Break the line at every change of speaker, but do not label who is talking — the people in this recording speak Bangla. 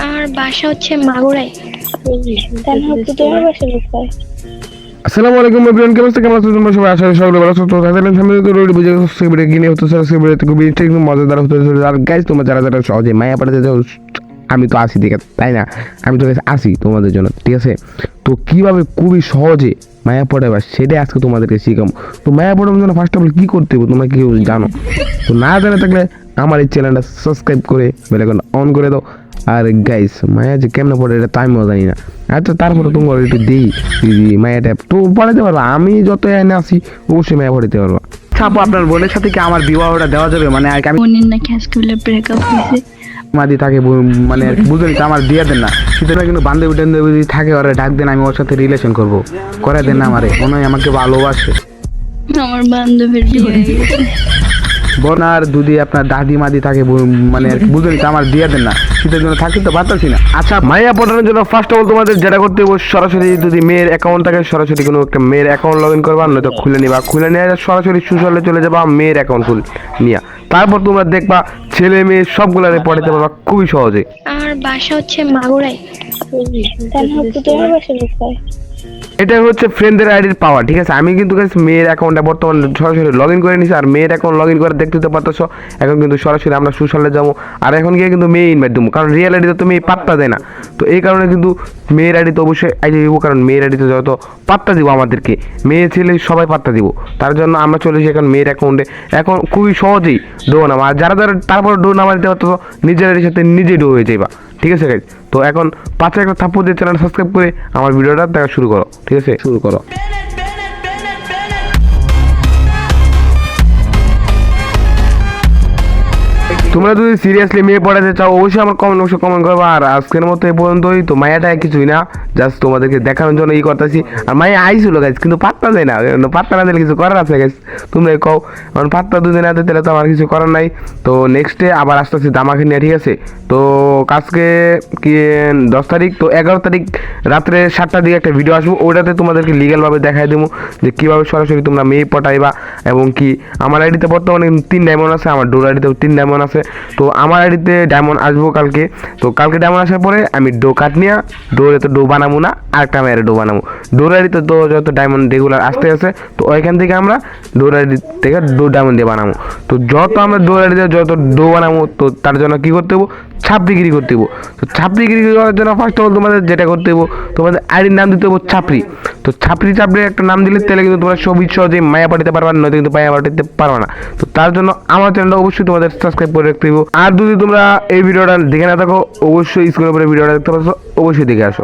আমার বাসা হচ্ছে মাগুরায়।
তোমার বাসা কোথায়?
আসসালামু আলাইকুম এভরিওয়ান, কেমন আছেন? কেমন আছেন তোমরা সবাই? আশা করি সকলে ভালো আছো। তো তাহলে সামনে তো রোড বুঝে সেগুলো কিনে হতে সেগুলো খুবই ইন্টারেস্টিং মজাদার হতে চলেছে। আর গাইস, তোমরা যারা যারা সহজে মায়া পাঠাতে চাও, আমি তো আসি, ঠিক আছে, তাই না? আমি তো আসি তোমাদের জন্য, ঠিক আছে? তো কীভাবে খুবই সহজে মায়া পড়াবা সেটাই আজকে তোমাদেরকে শিখাবো। তো মায়া পড়ানোর জন্য ফার্স্ট অফ অল কী করতে হবে তোমরা কেউ জানো? তো না জানা থাকলে আমার এই চ্যানেলটা সাবস্ক্রাইব করে বেল আইকনটা অন করে দাও। আর গাইস, মায়া যে কেমনে পড়ে এটা তো আমিও জানি না। আচ্ছা, তারপরে তোমার একটু দিই মায়াটা তো পড়াতে পারবো। আমি যত এনে আসি অবশ্যই মায়া পড়াতে পারবো।
আপু, আপনার বোনের সাথে কি আমার বিবাহটা দেওয়া যাবে? মানে আর কি আমি
বোনের নাকি আজকে ব্রেকআপ হয়েছে।
মাদি থাকে মানে আর কি বুঝলেন তো, আমার দিয়ে দেন না। শীতের কিন্তু বান্ধবী টান্ধবী যদি থাকে ওরা ডাক দেন, আমি ওর সাথে রিলেশন করবো, করে দেন না আমারে, মনে হয় আমাকে ভালোবাসে।
আমার বান্ধবীর বিয়ে হয়ে গেছে।
বোন আর যদি আপনার দাদি মাদি থাকে মানে আর কি বুঝলেন তো, আমার দিয়ে দেন না। শীতের জন্য থাকি তো পারতাছি না।
আচ্ছা, মায়া পড়ানোর জন্য ফার্স্ট অফ অল তোমাদের যেটা করতে হবে, সরাসরি যদি মেয়ের অ্যাকাউন্ট থাকে সরাসরি কোনো একটা মেয়ের অ্যাকাউন্ট লগ ইন করবা, নয়তো খুলে নিবা। খুলে নিয়ে সরাসরি সোশ্যালে চলে যাবা, মেয়ের অ্যাকাউন্ট নিয়া। তারপর তোমরা দেখবা ছেলে মেয়ে সবগুলারে পড়াতে পারবা খুবই সহজে।
আমার বাসা হচ্ছে মাগুরায়।
তোমার বাসা কোথায়?
এটা হচ্ছে ফ্রেন্ডদের আইডির পাওয়ার, ঠিক আছে? আমি কিন্তু মেয়ের অ্যাকাউন্টটা বর্তমানে সরাসরি লগ ইন করে নিছি। আর মেয়ের অ্যাকাউন্ট লগ ইন করে দেখতে তো পারতেছো, এখন কিন্তু সরাসরি আমরা সোশ্যালে যাবো। আর এখন গিয়ে কিন্তু মেয়ে ইনভাইট দেবো, কারণ রিয়েল আইডিতে তো মেয়ে পাত্তা দেয় না। তো এই কারণে কিন্তু মেয়ের আইডিতে অবশ্যই আইডি দিব, কারণ মেয়ের আইডিতে যত পাত্তা দিব আমাদেরকে, মেয়ে ছেলে সবাই পাত্তা দিব। তার জন্য আমরা চলে যাই এখন মেয়ের অ্যাকাউন্টে। এখন খুবই সহজেই ডো নামা। আর যারা যারা তারপর ডো নামা দিতে পারতো নিজের আইডির সাথে নিজে ডো হয়ে যাইবা, ঠিক আছে গাইজ? তো এখন পাঁচে একটা থাপ্পড় দিয়ে চ্যানেল সাবস্ক্রাইব করে আমার ভিডিওটা দেখা শুরু করো, ঠিক আছে? শুরু করো। তোমরা যদি সিরিয়াসলি মেয়ে পড়াতে চাও অবশ্যই আমার কমেন্ট বক্সে কমেন্ট করবো। আর আজকের মতো এই পর্যন্তই। তো মায়াটা কিছুই না, জাস্ট তোমাদেরকে দেখানোর জন্য এই করতেছি। আর মায়া আইছিল গাইজ, কিন্তু পাত্তা দেয় না। পাত্তা না দিলে কিছু করার আছে গাইজ, তোমরা কও। কারণ পাত্তা দুদিন না দিলে তো আমার কিছু করার নাই। তো নেক্সটে আবার আসতেছি দামাকে নিয়ে, ঠিক আছে? তো আজকে কি 10 তারিখ, তো 11 তারিখ রাত্রে 7টার দিকে একটা ভিডিও আসবো। ওইটাতে তোমাদেরকে লিগ্যালভাবে দেখাই দেবো যে কীভাবে সরাসরি তোমরা মেয়ে পটাইবা। এবং কি আমার আইডিতে বর্তমানে 3 ডায়মন্ড আছে, আমার ডোর আইডিতেও 3 ডায়মন্ড আছে। তো আমার আইডিতে ডায়মন্ড আসবো কালকে। তো কালকে ডায়মন্ড আসার পরে আমি ডো কাট নিয়ে ডোরে তো ডো বানাবো না, আরেকটা মেয়ের ডো বানাবো। ডোর আইডিতে তো যত ডায়মন্ড রেগুলার আসতে আছে, তো ওইখান থেকে আমরা ডোর আইডি থেকে ডো ডায়মন্ড দিয়ে বানাবো। তো যত আমরা ডোর আইডিতে যত ডো বানাবো, তো তার জন্য কী করতে হবো? ছাপড়িগিরি করতে হবো। তো ছাপড়িগিরি করার জন্য ফার্স্ট অফ অল তোমাদের যেটা করতে হবো, তোমাদের আইডির নাম দিতে হবো ছাপড়ি। তো ছাপড়ি একটা নাম দিলে তাহলে কিন্তু তোমরা সবই সহজে মায়া পাঠাতে পারবা, নয়তো কিন্তু মায়া পাঠাতে পারবা না। তো তার জন্য আমার চ্যানেলটা অবশ্যই তোমাদের সাবস্ক্রাইব করে রাখতে হবো। আর যদি তোমরা এই ভিডিওটা দেখে না থাকো, অবশ্যই স্ক্রিনের উপরে ভিডিওটা দেখতে পাচ্ছ, অবশ্যই দেখে আসো।